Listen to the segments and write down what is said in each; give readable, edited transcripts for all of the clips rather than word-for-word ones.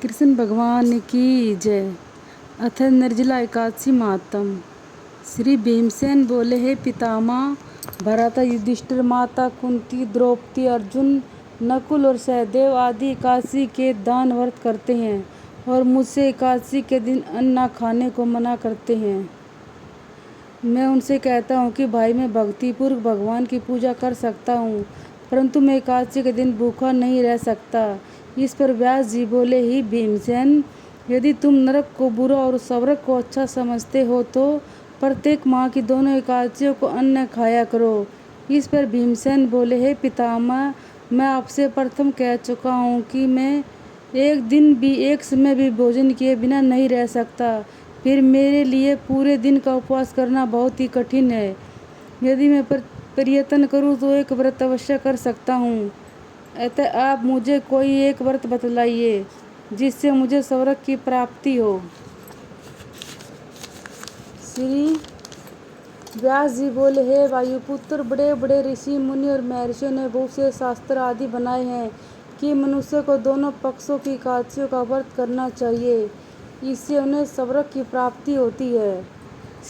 कृष्ण भगवान की जय। अथ निर्जला एकादशी मातम। श्री भीमसेन बोले, हे पितामह, भरत, युधिष्ठिर, माता कुंती, द्रौपदी, अर्जुन, नकुल और सहदेव आदि एकादशी के दान व्रत करते हैं और मुझसे एकादशी के दिन अन्न न खाने को मना करते हैं। मैं उनसे कहता हूँ कि भाई, मैं भक्तिपूर्वक भगवान की पूजा कर सकता हूँ, परंतु मैं एकादशी के दिन भूखा नहीं रह सकता। इस पर व्यास जी बोले, ही भीमसेन, यदि तुम नरक को बुरा और स्वर्ग को अच्छा समझते हो तो प्रत्येक माह की दोनों एकादशियों को अन्न खाया करो। इस पर भीमसेन बोले, हे पितामह, मैं आपसे प्रथम कह चुका हूँ कि मैं एक दिन भी, एक समय भी भोजन किए बिना नहीं रह सकता। फिर मेरे लिए पूरे दिन का उपवास करना बहुत ही कठिन है। यदि मैं प्रयत्न करूँ तो एक व्रत अवश्य कर सकता हूँ। अतः आप मुझे कोई एक व्रत बतलाइए जिससे मुझे स्वर्ग की प्राप्ति हो। श्री व्यास जी बोले, हे वायुपुत्र, बड़े बड़े ऋषि मुनि और महर्षियों ने बहुत से शास्त्र आदि बनाए हैं कि मनुष्य को दोनों पक्षों की एकादशियों का व्रत करना चाहिए, इससे उन्हें स्वर्ग की प्राप्ति होती है।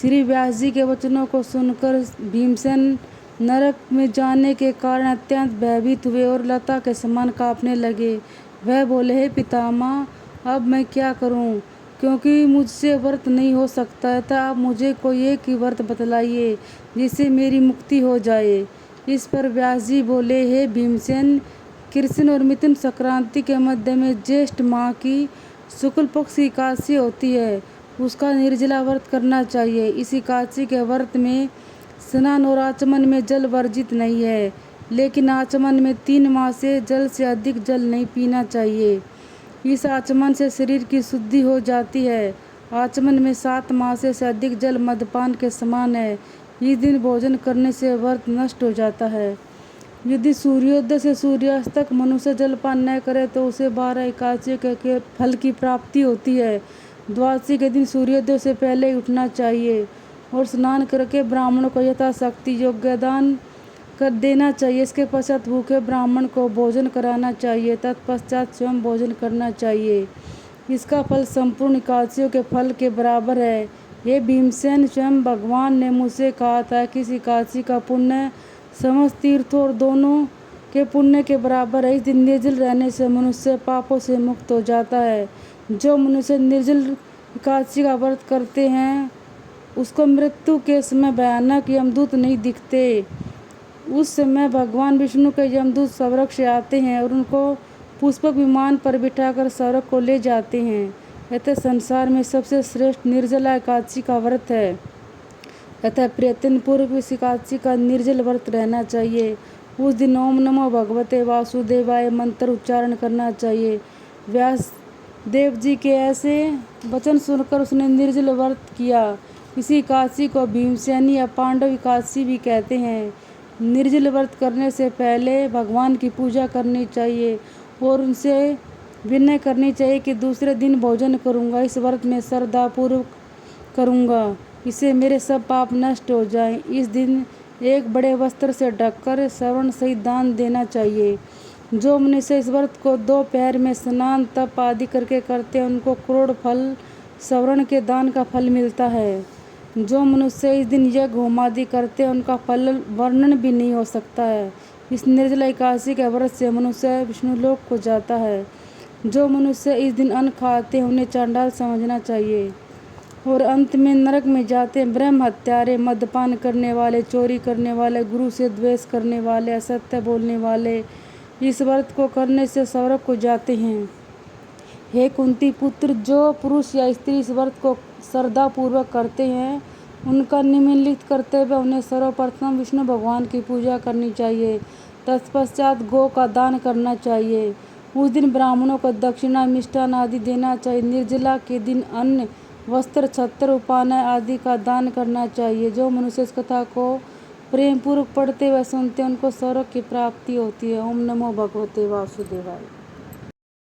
श्री व्यास जी के वचनों को सुनकर भीमसेन नरक में जाने के कारण अत्यंत भयभीत हुए और लता के समान कांपने लगे। वह बोले, हे पितामह, अब मैं क्या करूं, क्योंकि मुझसे व्रत नहीं हो सकता, अतः आप मुझे कोई एक ही व्रत बतलाइए जिससे मेरी मुक्ति हो जाए। इस पर व्यास जी बोले, हे भीमसेन, कृष्ण और मिथुन संक्रांति के मध्य में ज्येष्ठ माह की शुक्ल पक्ष की एकादशी होती है, उसका निर्जला व्रत करना चाहिए। इस एकादशी के व्रत में स्नान और आचमन में जल वर्जित नहीं है, लेकिन आचमन में 3 माह से जल से अधिक जल नहीं पीना चाहिए। इस आचमन से शरीर की शुद्धि हो जाती है। आचमन में 7 माह से अधिक जल मद्यपान के समान है। इस दिन भोजन करने से व्रत नष्ट हो जाता है। यदि सूर्योदय से सूर्यास्त तक मनुष्य जलपान न करे तो उसे 12 एकादशी के फल की प्राप्ति होती है। द्वादशी के दिन सूर्योदय से पहले ही उठना चाहिए और स्नान करके ब्राह्मणों को यथाशक्ति योग्य दान कर देना चाहिए। इसके पश्चात भूखे ब्राह्मण को भोजन कराना चाहिए, तत्पश्चात स्वयं भोजन करना चाहिए। इसका फल संपूर्ण एकादशियों के फल के बराबर है। ये भीमसेन, स्वयं भगवान ने मुझसे कहा था कि इस एकादशी का पुण्य समस्त तीर्थों और दोनों के पुण्य के बराबर है। इस दिन निर्जल रहने से मनुष्य पापों से मुक्त हो जाता है। जो मनुष्य निर्जल एकादशी का व्रत करते हैं उसको मृत्यु के समय भयानक यमदूत नहीं दिखते। उस समय भगवान विष्णु के यमदूत स्वर्ग से आते हैं और उनको पुष्पक विमान पर बिठाकर स्वर्ग को ले जाते हैं। अतः संसार में सबसे श्रेष्ठ निर्जला एकादशी का व्रत है। अतः प्रयत्न पूर्वक इस एकादशी का निर्जल व्रत रहना चाहिए। उस दिन ओम नमो भगवते वासुदेवाय मंत्र उच्चारण करना चाहिए। व्यास देव जी के ऐसे वचन सुनकर उसने निर्जल व्रत किया। इसी एकादशी को भीमसेनी या पांडव एकादशी भी कहते हैं। निर्जल व्रत करने से पहले भगवान की पूजा करनी चाहिए और उनसे विनय करनी चाहिए कि दूसरे दिन भोजन करूंगा। इस व्रत में श्रद्धापूर्वक करूंगा, इससे मेरे सब पाप नष्ट हो जाएं। इस दिन एक बड़े वस्त्र से ढककर श्रवण सहित दान देना चाहिए। जो मनुष्य इस व्रत को दोपहर में स्नान तप आदि करके करते हैं उनको करोड़ फल श्रवण के दान का फल मिलता है। जो मनुष्य इस दिन यज्ञ होम आदि करते हैं उनका फल वर्णन भी नहीं हो सकता है। इस निर्जला एकादशी के व्रत से मनुष्य विष्णुलोक को जाता है। जो मनुष्य इस दिन अन्न खाते हैं उन्हें चांडाल समझना चाहिए और अंत में नरक में जाते हैं। ब्रह्म हत्यारे, मद्यपान करने वाले, चोरी करने वाले, गुरु से द्वेष करने वाले, असत्य बोलने वाले इस व्रत को करने से स्वर्ग को जाते हैं। हे कुंती पुत्र, जो पुरुष या स्त्री इस व्रत को श्रद्धापूर्वक करते हैं उनका निम्नलिखित कर्तव्य उन्हें सर्वप्रथम विष्णु भगवान की पूजा करनी चाहिए, तत्पश्चात गौ का दान करना चाहिए। उस दिन ब्राह्मणों को दक्षिणा, मिष्ठान आदि देना चाहिए। निर्जला के दिन अन्न, वस्त्र, छत्र, उपानय आदि का दान करना चाहिए। जो मनुष्य इस कथा को प्रेम पूर्वक पढ़ते व सुनते हैं उनको स्वर्ग की प्राप्ति होती है। ओम नमो भगवते वासुदेवाय।